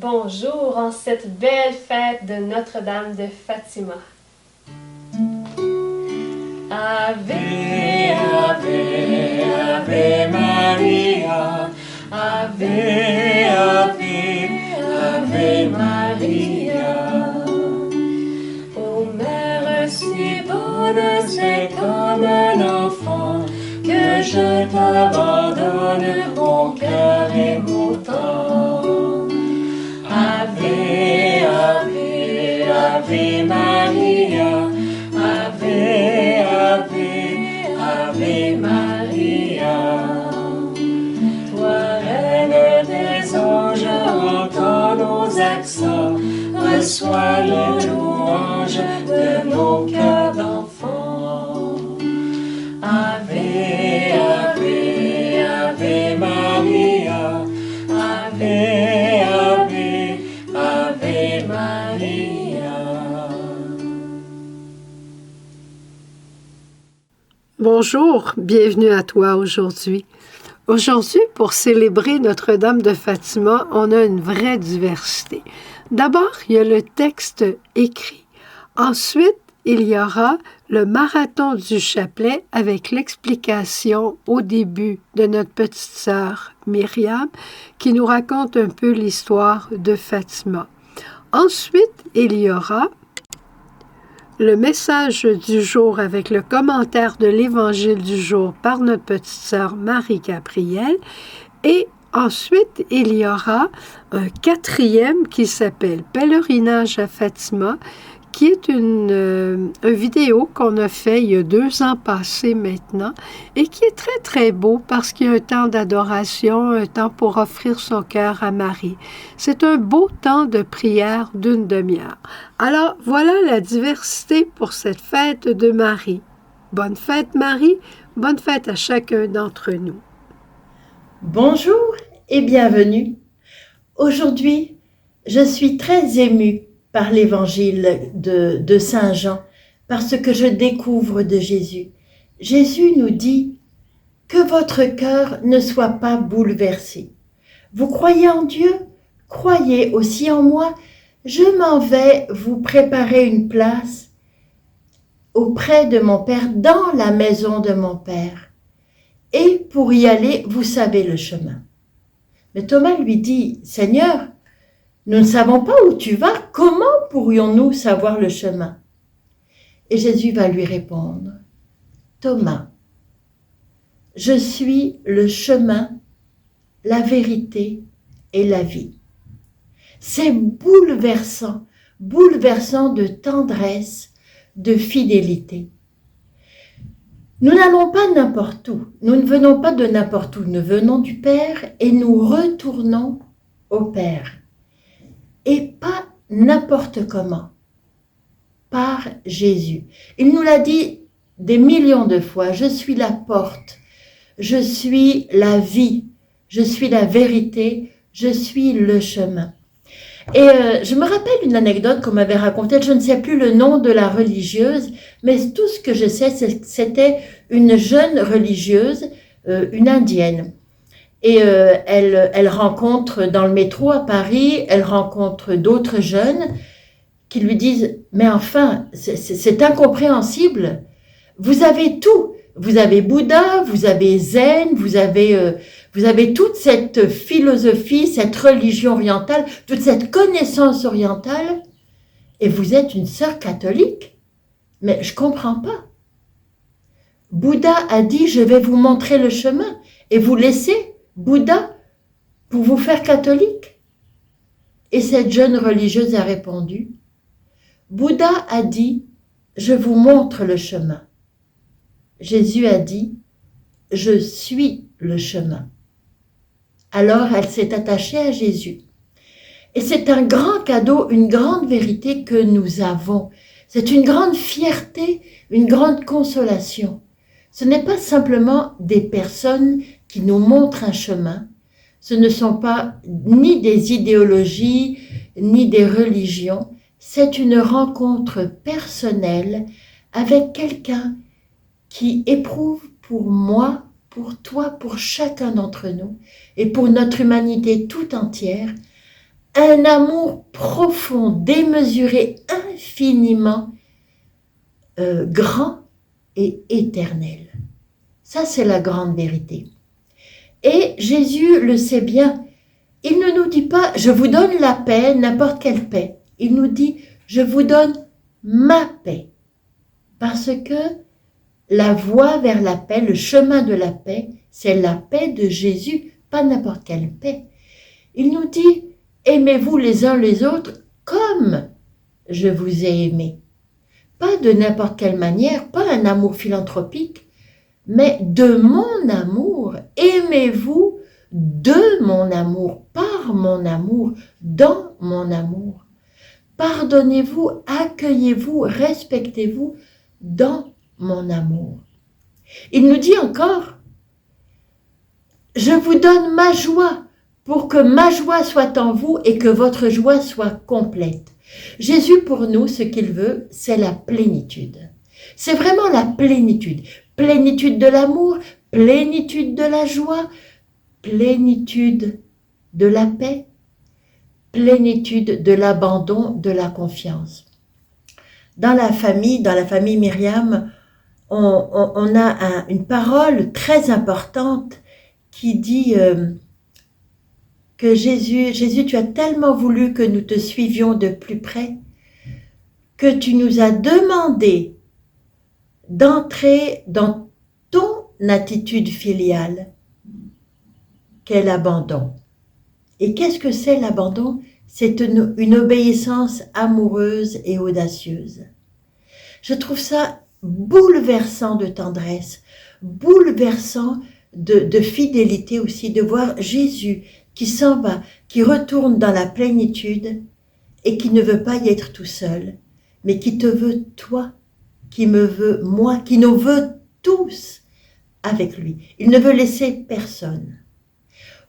Bonjour en cette belle fête de Notre-Dame de Fatima. Ave, Ave, Ave Maria, Ave, Ave, Ave Maria. Ô Mère si bonne, c'est comme un enfant que je t'abandonne, mon cœur et mon temps. Ave, Ave, Ave Maria, Ave, Ave, Ave Maria. Toi, Reine des anges, entends nos accents, reçois les louanges de nos cœurs d'enfants. Ave, Ave, Ave Maria, Ave, Ave, Ave Maria. Bonjour, bienvenue à toi aujourd'hui. Aujourd'hui, pour célébrer Notre-Dame de Fatima, on a une vraie diversité. D'abord, il y a le texte écrit. Ensuite, il y aura le marathon du chapelet avec l'explication au début de notre petite sœur Myriam qui nous raconte un peu l'histoire de Fatima. Ensuite, il y aura le message du jour avec le commentaire de l'Évangile du jour par notre petite sœur Marie-Gabrielle. Et ensuite, il y aura un quatrième qui s'appelle « Pèlerinage à Fatima », qui est une vidéo qu'on a fait il y a 2 ans passés maintenant et qui est très, très beau parce qu'il y a un temps d'adoration, un temps pour offrir son cœur à Marie. C'est un beau temps de prière d'une demi-heure. Alors, voilà la diversité pour cette fête de Marie. Bonne fête, Marie. Bonne fête à chacun d'entre nous. Bonjour et bienvenue. Aujourd'hui, je suis très émue par l'évangile de Saint Jean, parce que je découvre de Jésus. Jésus nous dit que votre cœur ne soit pas bouleversé. Vous croyez en Dieu, croyez aussi en moi. Je m'en vais vous préparer une place auprès de mon Père, dans la maison de mon Père. Et pour y aller, vous savez le chemin. Mais Thomas lui dit, Seigneur, nous ne savons pas où tu vas, comment pourrions-nous savoir le chemin? Et Jésus va lui répondre, Thomas, je suis le chemin, la vérité et la vie. C'est bouleversant, bouleversant de tendresse, de fidélité. Nous n'allons pas n'importe où, nous ne venons pas de n'importe où, nous venons du Père et nous retournons au Père. Et pas n'importe comment, par Jésus. Il nous l'a dit des millions de fois, je suis la porte, je suis la vie, je suis la vérité, je suis le chemin. Et je me rappelle une anecdote qu'on m'avait racontée, je ne sais plus le nom de la religieuse, mais tout ce que je sais, c'était une jeune religieuse, une indienne. Et elle rencontre dans le métro à Paris, elle rencontre d'autres jeunes qui lui disent « Mais enfin, c'est incompréhensible, vous avez tout, vous avez Bouddha, vous avez Zen, vous avez toute cette philosophie, cette religion orientale, toute cette connaissance orientale, et vous êtes une sœur catholique. Mais je comprends pas. Bouddha a dit « Je vais vous montrer le chemin » et vous laissez Bouddha pour vous faire catholique? Et cette jeune religieuse a répondu, Bouddha a dit, je vous montre le chemin. Jésus a dit, je suis le chemin. Alors elle s'est attachée à Jésus. Et c'est un grand cadeau, une grande vérité que nous avons. C'est une grande fierté, une grande consolation. Ce n'est pas simplement des personnes qui nous montrent un chemin. Ce ne sont pas ni des idéologies, ni des religions. C'est une rencontre personnelle avec quelqu'un qui éprouve pour moi, pour toi, pour chacun d'entre nous et pour notre humanité tout entière, un amour profond, démesuré, infiniment grand et éternel. Ça, c'est la grande vérité. Et Jésus le sait bien. Il ne nous dit pas « je vous donne la paix, n'importe quelle paix ». Il nous dit « je vous donne ma paix ». Parce que la voie vers la paix, le chemin de la paix, c'est la paix de Jésus, pas n'importe quelle paix. Il nous dit « aimez-vous les uns les autres comme je vous ai aimé ». Pas de n'importe quelle manière, pas un amour philanthropique, mais de mon amour. Aimez-vous de mon amour, par mon amour, dans mon amour. Pardonnez-vous, accueillez-vous, respectez-vous dans mon amour. Il nous dit encore, je vous donne ma joie pour que ma joie soit en vous et que votre joie soit complète. Jésus, pour nous, ce qu'il veut, c'est la plénitude. C'est vraiment la plénitude. Plénitude de l'amour, plénitude de la joie, plénitude de la paix, plénitude de l'abandon, de la confiance. Dans la famille Myriam, on a une parole très importante qui dit que Jésus, tu as tellement voulu que nous te suivions de plus près, que tu nous as demandé d'entrer dans ton attitude filiale, qu'est l'abandon. Et qu'est-ce que c'est l'abandon? C'est une obéissance amoureuse et audacieuse. Je trouve ça bouleversant de tendresse, bouleversant de fidélité aussi, de voir Jésus qui s'en va, qui retourne dans la plénitude et qui ne veut pas y être tout seul, mais qui te veut toi, qui me veut moi, qui nous veut tous avec lui. Il ne veut laisser personne.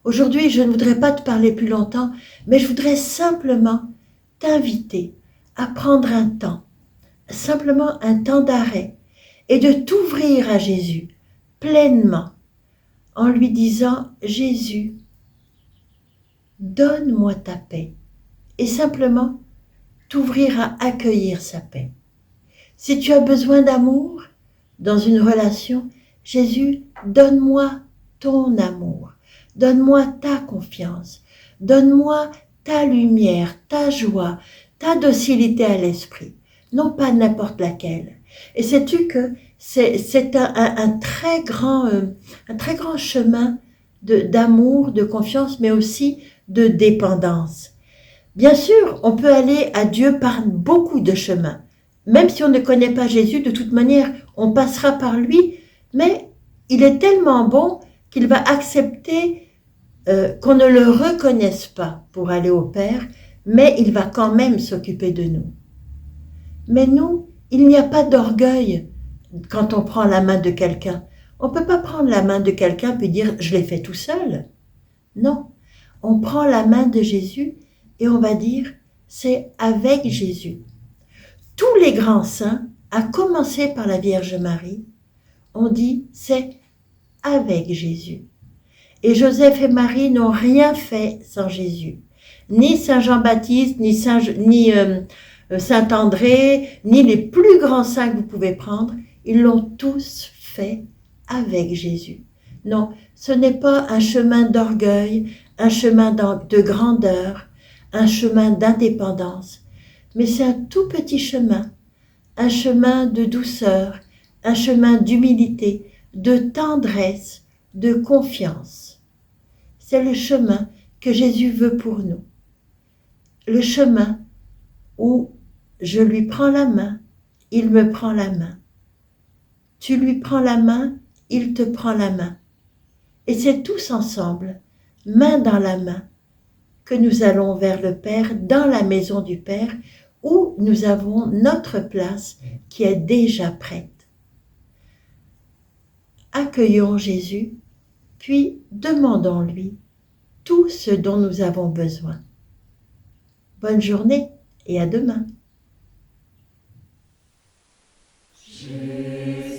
Aujourd'hui, je ne voudrais pas te parler plus longtemps, mais je voudrais simplement t'inviter à prendre un temps, simplement un temps d'arrêt, et de t'ouvrir à Jésus pleinement, en lui disant « Jésus, donne-moi ta paix », et simplement t'ouvrir à accueillir sa paix. Si tu as besoin d'amour dans une relation, Jésus, donne-moi ton amour, donne-moi ta confiance, donne-moi ta lumière, ta joie, ta docilité à l'esprit, non pas n'importe laquelle. Et sais-tu que c'est un très grand chemin d'amour, de confiance, mais aussi de dépendance. Bien sûr, on peut aller à Dieu par beaucoup de chemins. Même si on ne connaît pas Jésus, de toute manière, on passera par lui, mais il est tellement bon qu'il va accepter qu'on ne le reconnaisse pas pour aller au Père, mais il va quand même s'occuper de nous. Mais nous, il n'y a pas d'orgueil quand on prend la main de quelqu'un. On ne peut pas prendre la main de quelqu'un puis dire « je l'ai fait tout seul ». Non, on prend la main de Jésus et on va dire « c'est avec Jésus ». Tous les grands saints, à commencer par la Vierge Marie, ont dit « c'est avec Jésus ». Et Joseph et Marie n'ont rien fait sans Jésus. Ni Saint Jean-Baptiste, ni Saint André, ni les plus grands saints que vous pouvez prendre, ils l'ont tous fait avec Jésus. Non, ce n'est pas un chemin d'orgueil, un chemin de grandeur, un chemin d'indépendance, mais c'est un tout petit chemin, un chemin de douceur, un chemin d'humilité, de tendresse, de confiance. C'est le chemin que Jésus veut pour nous. Le chemin où je lui prends la main, il me prend la main. Tu lui prends la main, il te prend la main. Et c'est tous ensemble, main dans la main, que nous allons vers le Père, dans la maison du Père, où nous avons notre place qui est déjà prête. Accueillons Jésus, puis demandons-lui tout ce dont nous avons besoin. Bonne journée et à demain. Jésus.